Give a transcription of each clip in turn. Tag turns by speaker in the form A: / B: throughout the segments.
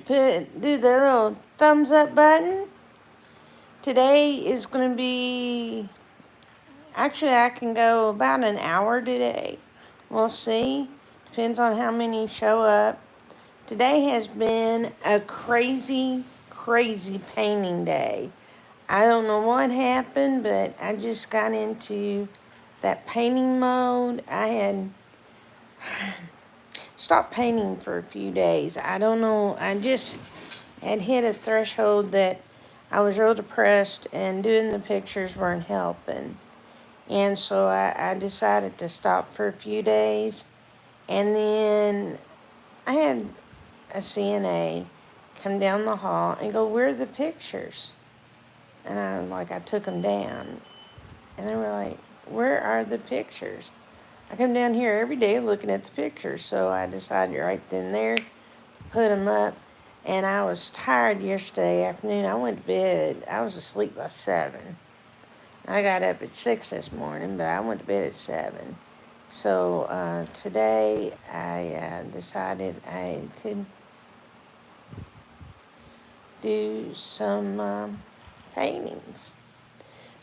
A: do the little thumbs up button. Today is going to be, actually I can go about an hour today. We'll see. Depends on how many show up. Today has been a crazy, crazy painting day. I don't know what happened, but I just got into that painting mode. I had stopped painting for a few days. I don't know. I just had hit a threshold that I was real depressed and doing the pictures weren't helping. And so I decided to stop for a few days. And then I had a CNA come down the hall and go, "Where are the pictures?" And I took them down. And they were like, "Where are the pictures?" I come down here every day looking at the pictures. So I decided right then and there, put them up. And I was tired yesterday afternoon. I went to bed. I was asleep by 7. I got up at 6 this morning, but I went to bed at 7. So today I decided I could do some paintings.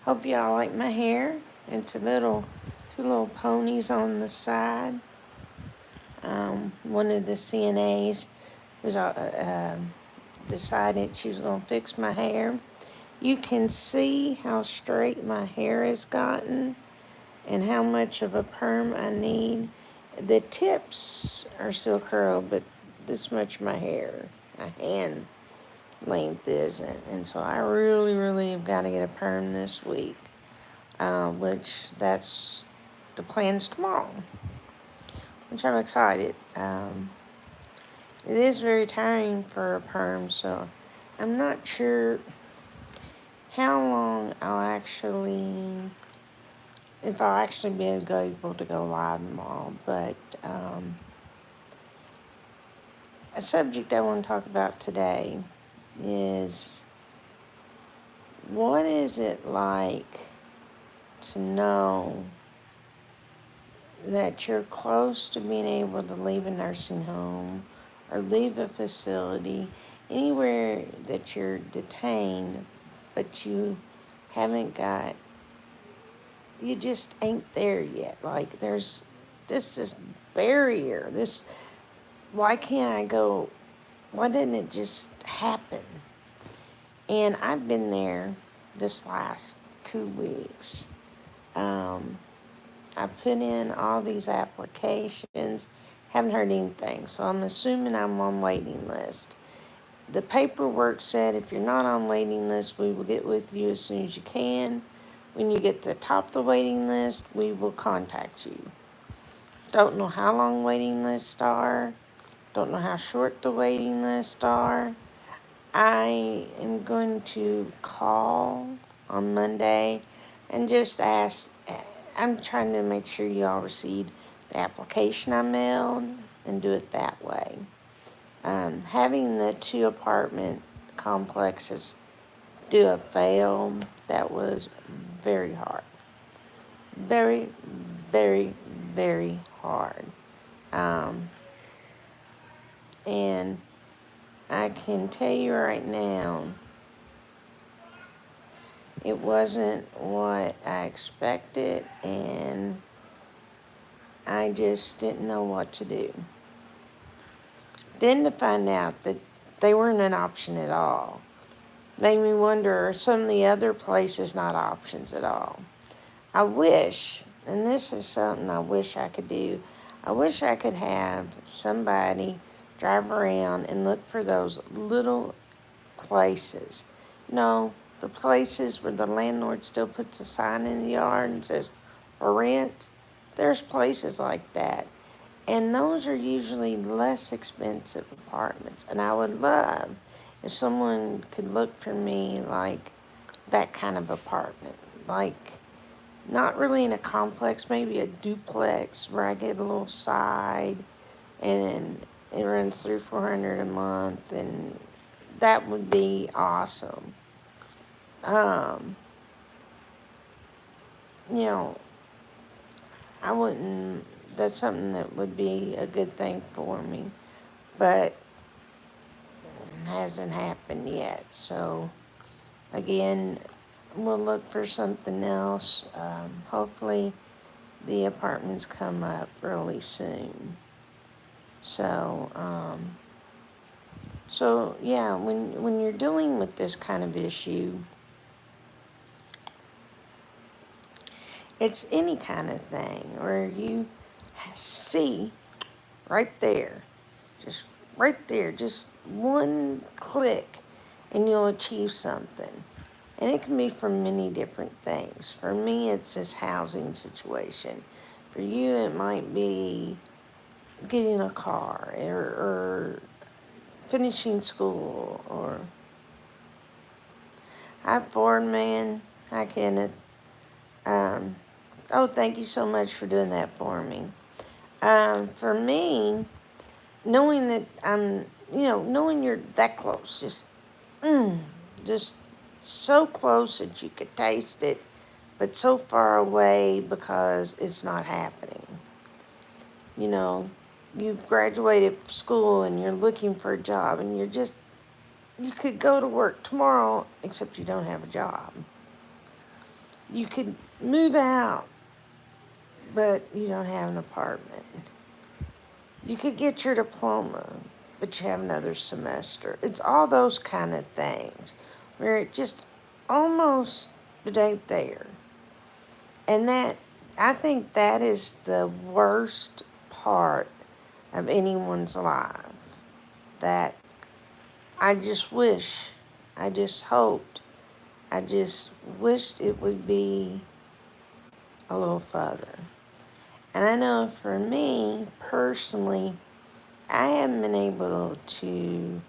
A: Hope y'all like my hair. It's two little ponies on the side. One of the CNAs was decided she was going to fix my hair. You can see how straight my hair has gotten and how much of a perm I need. The tips are still curled, but this much of my hair, my hand length isn't. And so I really, really have got to get a perm this week, which that's the plans tomorrow, which I'm excited. It is very tiring for a perm, so I'm not sure how long if I'll actually be able to go live tomorrow. But a subject I want to talk about today is, what is it like to know that you're close to being able to leave a nursing home or leave a facility, anywhere that you're detained, but you just ain't there yet. Like there's this barrier, why can't I go, why didn't it just happen? And I've been there this last 2 weeks. I put in all these applications, haven't heard anything, so I'm assuming I'm on waiting list. The paperwork said if you're not on waiting list, we will get with you as soon as you can. When you get to the top of the waiting list, we will contact you. Don't know how long waiting lists are. Don't know how short the waiting lists are. I am going to call on Monday and just ask. I'm trying to make sure you all received the application I mailed and do it that way. Having the 2 apartment complexes do a fail, that was very hard. Very, very, very hard. And I can tell you right now, it wasn't what I expected, and I just didn't know what to do. Then to find out that they weren't an option at all made me wonder, are some of the other places not options at all? I wish, and this is something I wish I could do, I wish I could have somebody drive around and look for those little places. The places where the landlord still puts a sign in the yard and says, for rent. There's places like that. And those are usually less expensive apartments. And I would love if someone could look for me like that kind of apartment. Like, not really in a complex, maybe a duplex where I get a little side and it runs through $400 a month, and that would be awesome. You know, that's something that would be a good thing for me. But hasn't happened yet. So, again, we'll look for something else. Hopefully, the apartments come up really soon. So, yeah, when you're dealing with this kind of issue, it's any kind of thing where you see right there, just right there, just one click, and you'll achieve something. And it can be for many different things. For me, it's this housing situation. For you, it might be getting a car or finishing school. Or hi, Ford man. Hi, Kenneth. Oh, thank you so much for doing that for me. For me, knowing that knowing you're that close, just so close that you could taste it, but so far away because it's not happening. You know, you've graduated school and you're looking for a job, and you could go to work tomorrow, except you don't have a job. You could move out, but you don't have an apartment. You could get your diploma, but you have another semester. It's all those kind of things where it just almost ain't there. And I think that is the worst part of anyone's life. That I just wish, I just hoped, I just wished it would be a little further. And I know for me, personally, I haven't been able to,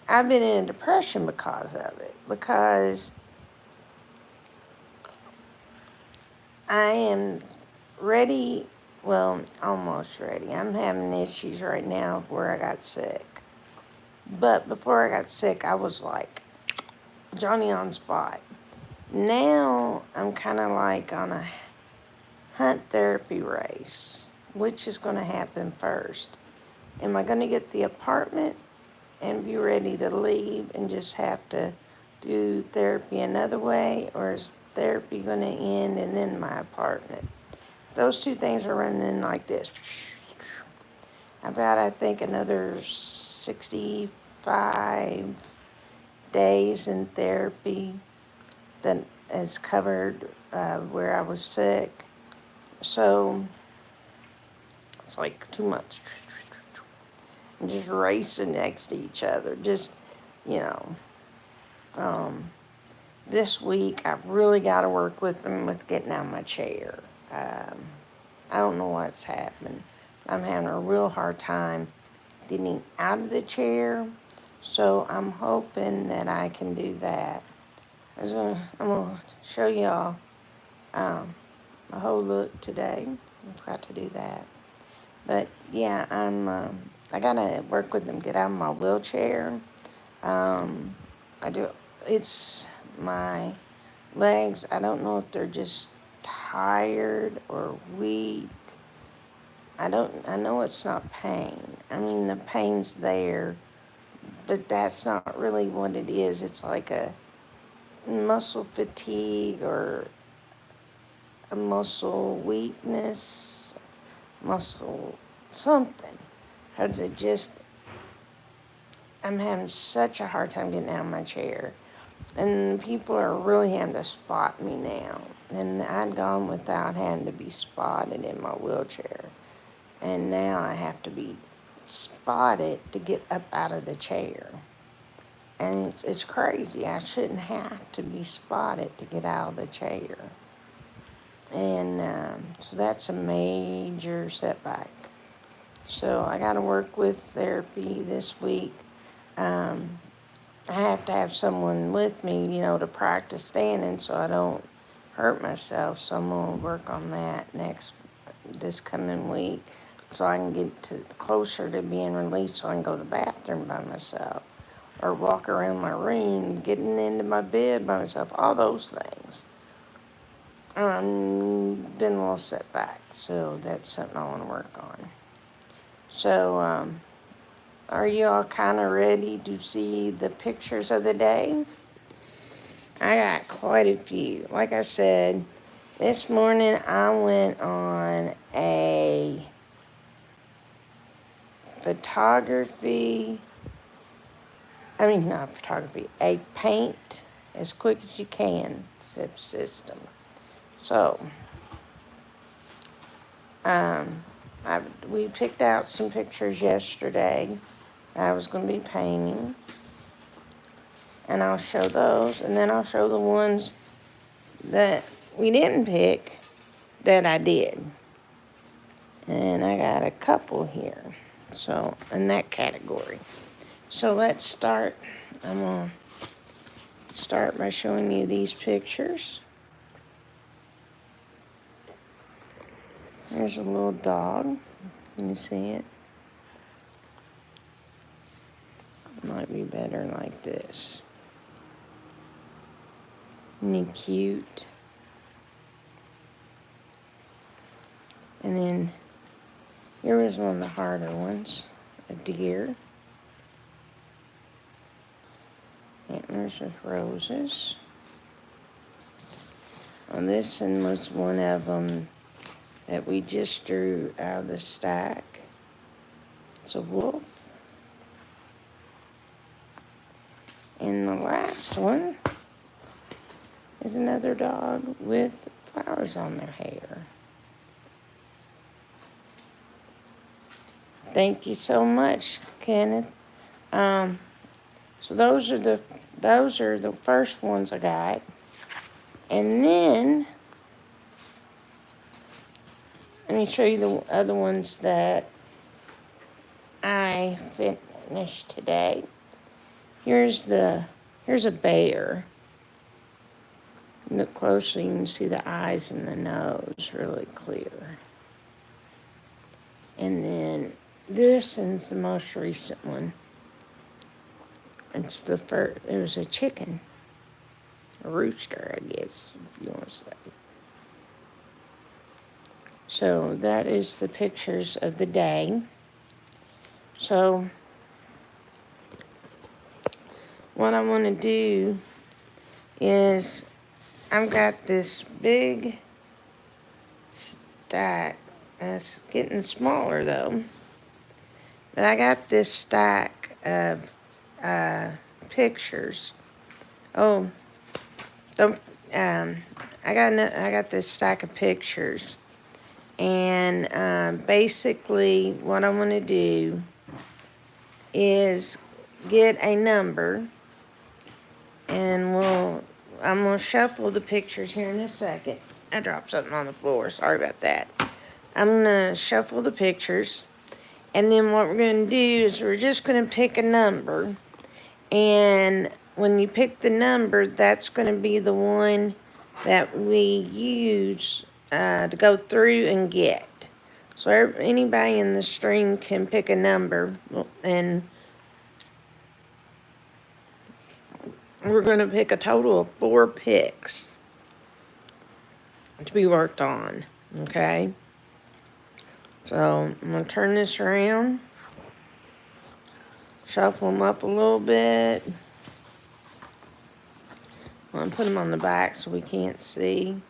A: I've been in a depression because of it. Because I am ready, well, almost ready. I'm having issues right now where I got sick. But before I got sick, I was like Johnny on spot. Now I'm kind of like on a hunt therapy race. Which is going to happen first? Am I going to get the apartment and be ready to leave and just have to do therapy another way? Or is therapy going to end and then my apartment? Those two things are running like this. I've got, I think, another 65 days in therapy that is covered where I was sick. So it's like too much. I'm just racing next to each other. Just, you know, this week I've really got to work with them with getting out of my chair. I don't know what's happening. I'm having a real hard time getting out of the chair, so I'm hoping that I can do that. I'm gonna show y'all my whole look today. I forgot to do that, but yeah, I gotta work with them, get out of my wheelchair. I do. It's my legs. I don't know if they're just tired or weak. I know it's not pain. I mean, the pain's there, but that's not really what it is. It's like a muscle fatigue or a muscle weakness, muscle something. Because I'm having such a hard time getting out of my chair. And people are really having to spot me now. And I'd gone without having to be spotted in my wheelchair. And now I have to be spotted to get up out of the chair. And it's crazy. I shouldn't have to be spotted to get out of the chair. And so that's a major setback. So I got to work with therapy this week. I have to have someone with me, to practice standing so I don't hurt myself. So I'm going to work on that this coming week, so I can get closer to being released so I can go to the bathroom by myself or walk around my room, getting into my bed by myself, all those things. Been a little setback, so that's something I want to work on. So, are you all kind of ready to see the pictures of the day? I got quite a few. Like I said, this morning I went on a a paint as quick as you can system. So, we picked out some pictures yesterday I was going to be painting, and I'll show those, and then I'll show the ones that we didn't pick that I did. And I got a couple here, so in that category. So let's start. I'm going to start by showing you these pictures. There's a little dog. Can you see it? It might be better like this. Isn't he cute? And then here was one of the harder ones, a deer. Antlers with roses. Well, this one was one of them that we just drew out of the stack. It's a wolf. And the last one is another dog with flowers on their hair. Thank you so much, Kenneth. So those are the first ones I got. And then let me show you the other ones that I finished today. Here's a bear. Look closely, you can see the eyes and the nose really clear. And then this is the most recent one. It's the first. It was a chicken, a rooster, I guess, if you want to say. So that is the pictures of the day. So what I want to do is I've got this big stack. It's getting smaller though. But I got this stack of pictures. I got this stack of pictures. And basically what I want to do is get a number, and I'm going to shuffle the pictures here in a second. I dropped something on the floor. Sorry about that. I'm going to shuffle the pictures, and then what we're going to do is we're just going to pick a number, and when you pick the number, that's going to be the one that we use to go through and get. So anybody in the stream can pick a number, and we're going to pick a total of 4 picks to be worked on, okay? So I'm going to turn this around, shuffle them up a little bit. I'm going to put them on the back so we can't see.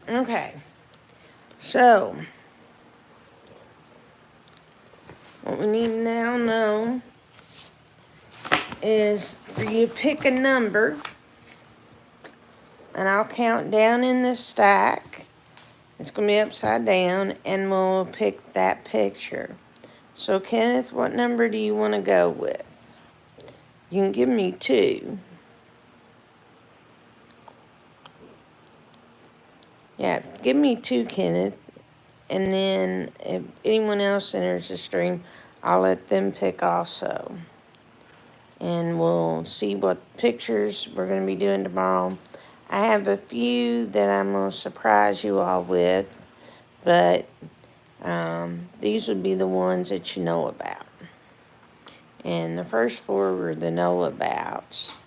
A: Okay, so what we need to now know is for you to pick a number, and I'll count down in the stack. It's going to be upside down, and we'll pick that picture. So, Kenneth, what number do you want to go with? You can give me 2. Yeah, give me 2, Kenneth. And then if anyone else enters the stream, I'll let them pick also. And we'll see what pictures we're going to be doing tomorrow. I have a few that I'm going to surprise you all with. But These would be the ones that you know about. And the first 4 were the know abouts.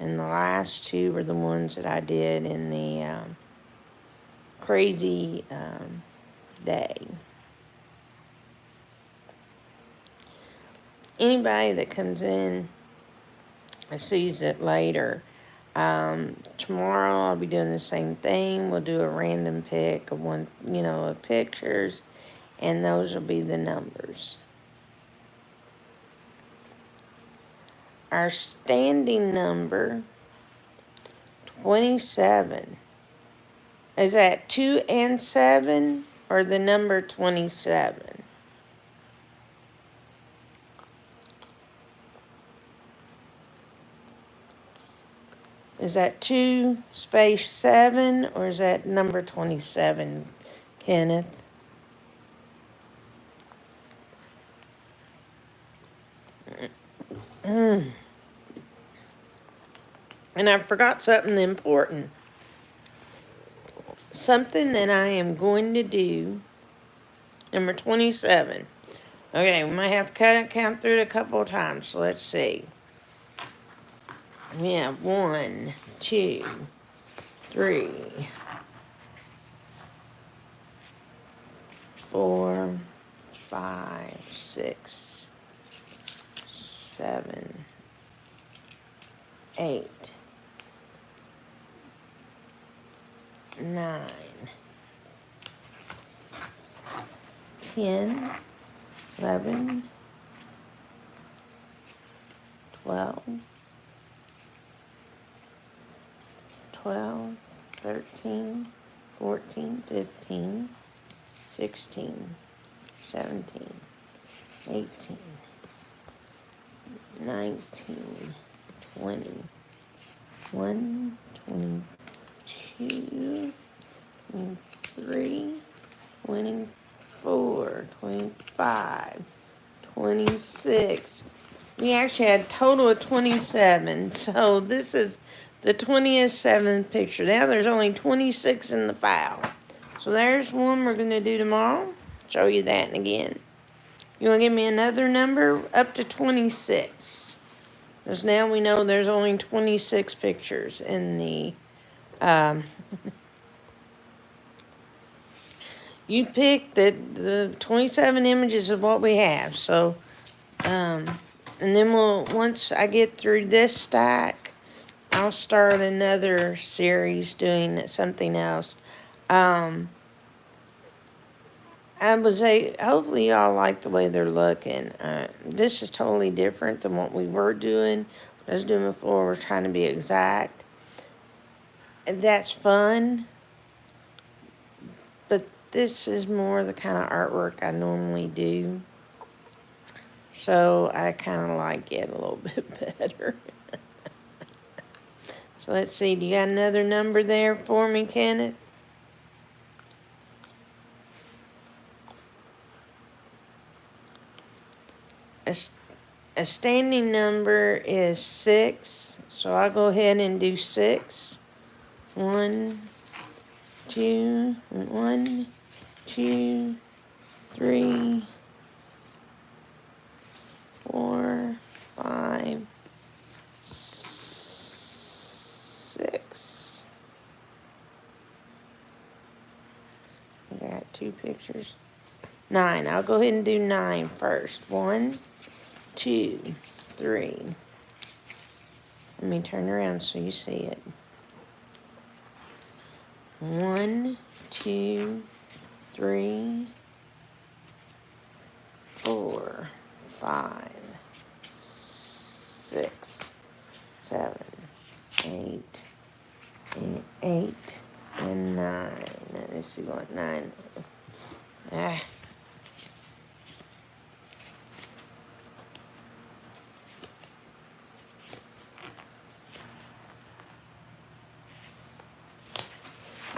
A: And the last 2 were the ones that I did in the crazy day. Anybody that comes in and sees it later, tomorrow I'll be doing the same thing. We'll do a random pick of one, of pictures, and those will be the numbers. Our standing number, 27. Is that 2 and 7 or the number 27? Is that 2 space 7 or is that number 27, Kenneth? And I forgot something important. Something that I am going to do, number 27. Okay, we might have to count through it a couple of times, so let's see. We have 1, 2, 3, 4, 5, 6, 7, 8, 9, 10, 11, 12, 13, 14, 15, 16, 17, 18, 19, 20, 21, 22, 23, 24, 25, 26. We actually had a total of 27. So this is the 27th picture. Now there's only 26 in the file. So there's one we're going to do tomorrow. Show you that again. You want to give me another number? Up to 26. Because now we know there's only 26 pictures in the... you pick the 27 images of what we have. So, and then once I get through this stack, I'll start another series doing something else. Hopefully y'all like the way they're looking. This is totally different than what we were doing. I was doing before. We're trying to be exact. And that's fun. But this is more the kind of artwork I normally do. So I kind of like it a little bit better. So let's see. Do you got another number there for me, Kenneth? A standing number is 6, so I'll go ahead and do 6. 1, 2, 1, 2, 3, 4, 5, 6. I got 2 pictures. 9. I'll go ahead and do 9 first. 1, 2, 3. Let me turn around so you see it. 1, 2, 3, 4, 5, 6, 7, 8, 8, and 9. Let me see what 9.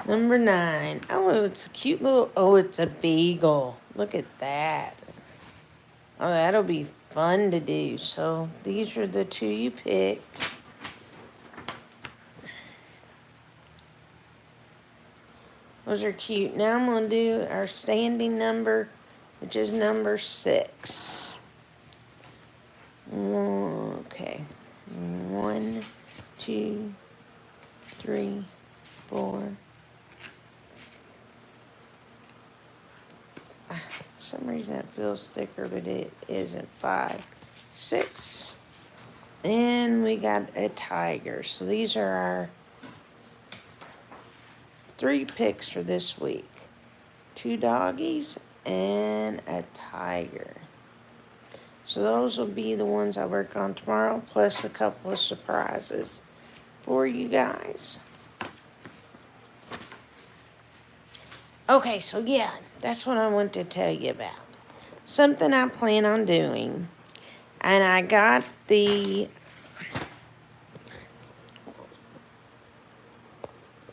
A: Number 9. Oh, it's a cute little... Oh, it's a beagle. Look at that. Oh, that'll be fun to do. So, these are the 2 you picked. Those are cute. Now I'm going to do our standing number which is number 6. Okay. 1, 2, 3, 4. For some reason it feels thicker, but it isn't. 5, 6. And we got a tiger. So these are our 3 picks for this week. 2 doggies and a tiger. So those will be the ones I work on tomorrow, plus a couple of surprises for you guys. Okay, so yeah, that's what I want to tell you about. Something I plan on doing. And I got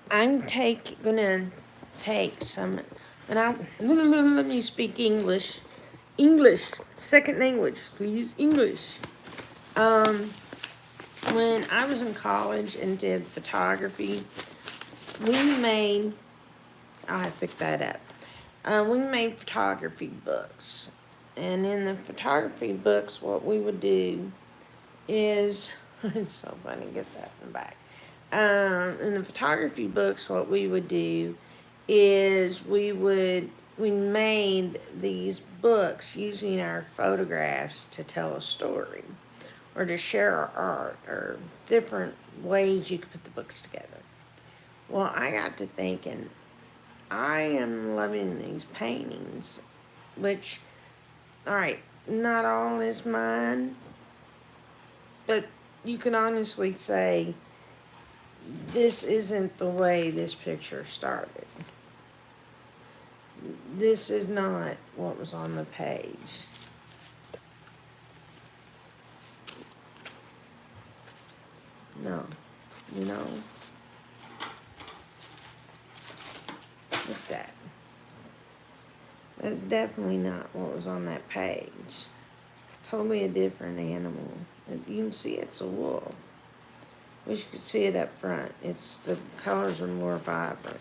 A: I'm gonna take some, and let me speak English. English, second language, please, English. When I was in college and did photography, I'll have to pick that up. We made photography books. And in the photography books, what we would do is, it's so funny, get that in the back. In the photography books, what we would do is we made these books using our photographs to tell a story or to share our art or different ways you could put the books together. Well, I got to thinking, I am loving these paintings, which, all right, not all is mine, but you can honestly say this isn't the way this picture started. This is not what was on the page. No, you know, look at that. That's definitely not what was on that page. Totally a different animal. You can see it's a wolf. Wish you could see it up front. The colors are more vibrant.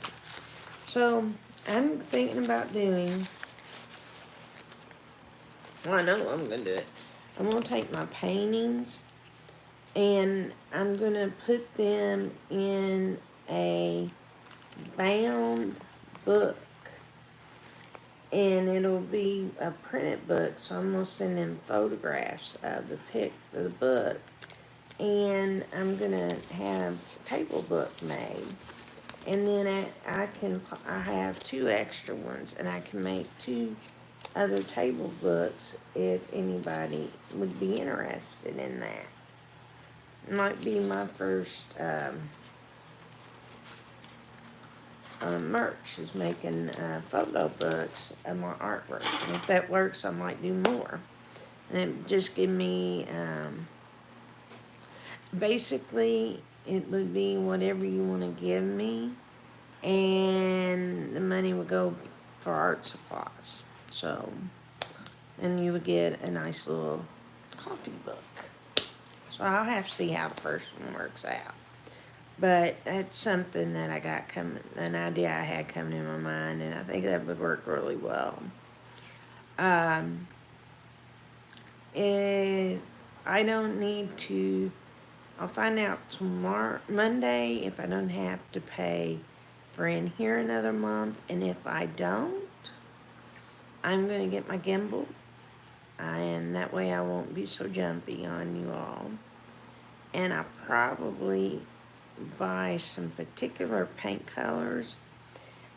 A: So I'm thinking about doing, well, I know I'm going to do it. I'm going to take my paintings and I'm going to put them in a bound book. And it'll be a printed book, so I'm going to send them photographs of the book. And I'm going to have a table book made. And then I have 2 extra ones, and I can make 2 other table books if anybody would be interested in that. It might be my first merch, is making photo books of my artwork. And if that works, I might do more. And it just give me, basically, it would be whatever you want to give me, and the money would go for art supplies. So, and you would get a nice little coffee book. So I'll have to see how the first one works out. But that's something that I got an idea I had coming in my mind, and I think that would work really well. If I don't need to, I'll find out Monday, if I don't have to pay for in here another month. And if I don't, I'm going to get my gimbal. And that way I won't be so jumpy on you all. And I'll probably buy some particular paint colors.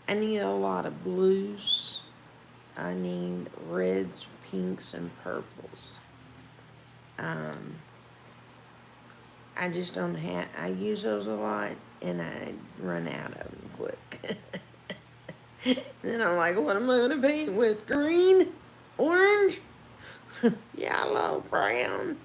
A: I need a lot of blues. I need reds, pinks, and purples. I just don't have, I use those a lot, and I run out of them quick. Then I'm like, what am I going to paint with? Green? Orange? Yellow? Brown?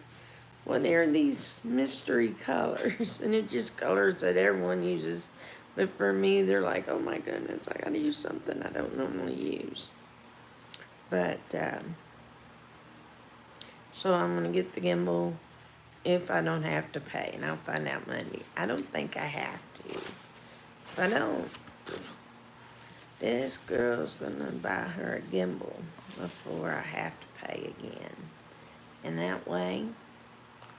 A: What are these mystery colors? And it's just colors that everyone uses. But for me, they're like, oh my goodness, I gotta use something I don't normally use. But, so I'm gonna get the gimbal if I don't have to pay. And I'll find out Monday. I don't think I have to. If I don't, This girl's gonna buy her a gimbal before I have to pay again. And that way,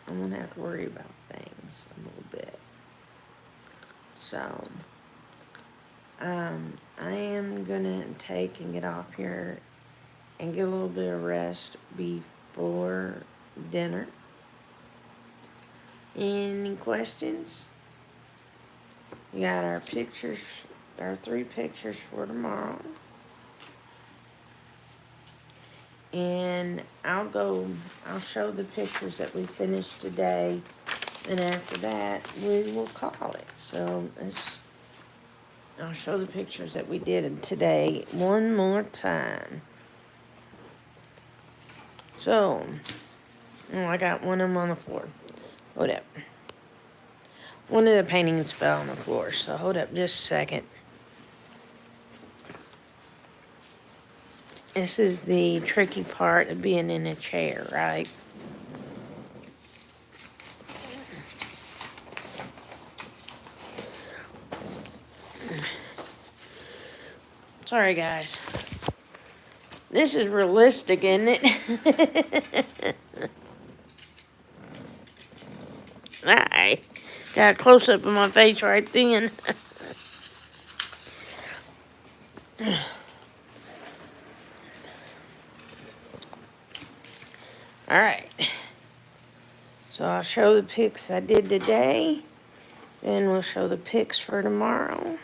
A: I won't have to worry about things a little bit. So, I am gonna take and get off here and get a little bit of rest before dinner. Any questions? We got our pictures, our 3 pictures for tomorrow. And I'll show the pictures that we finished today. And after that, we will call it. So, I'll show the pictures that we did today one more time. So, I got one of them on the floor. Hold up. One of the paintings fell on the floor, so hold up just a second. This is the tricky part of being in a chair, right? Sorry, guys. This is realistic, isn't it? I got a close-up of my face right then. Alright. So I'll show the pics I did today. Then we'll show the pics for tomorrow.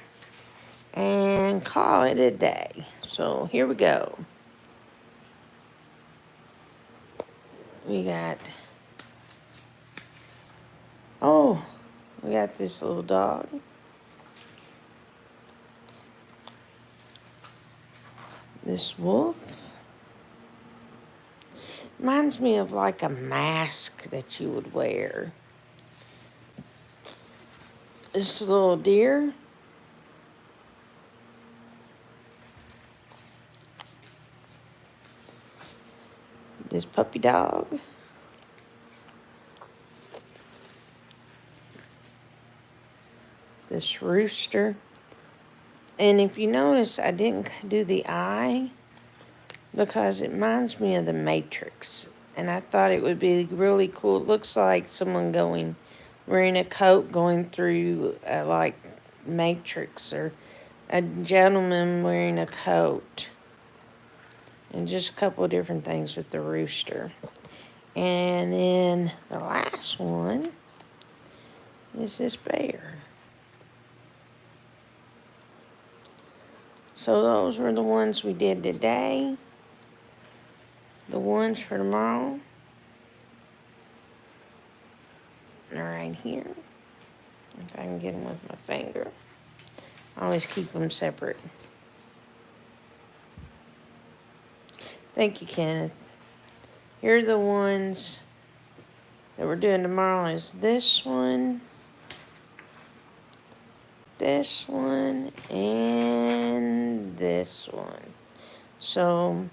A: And call it a day. So here we go. We got... Oh, we got this little dog. This wolf. Reminds me of like a mask that you would wear. This little deer. This puppy dog. This rooster. And if you notice, I didn't do the eye because it reminds me of the Matrix. And I thought it would be really cool. It looks like someone wearing a coat going through like Matrix, or a gentleman wearing a coat. And just a couple of different things with the rooster. And then the last one is this bear. So those were the ones we did today. The ones for tomorrow are right here. If I can get them with my finger. I always keep them separate. Thank you, Kenneth. Here are the ones that we're doing tomorrow. Is this one, and this one. So,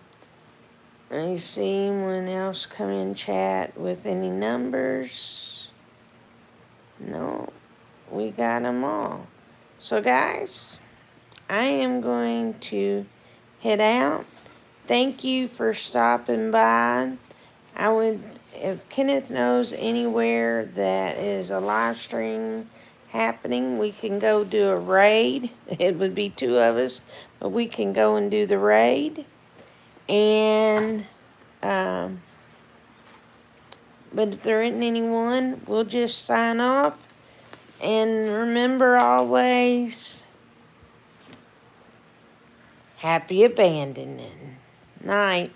A: let me see anyone else come in chat with any numbers. No, we got them all. So, guys, I am going to head out. Thank you for stopping by. If Kenneth knows anywhere that is a live stream happening, we can go do a raid. It would be 2 of us, but we can go and do the raid. And, but if there isn't anyone, we'll just sign off. And remember always, happy abandoning. Night.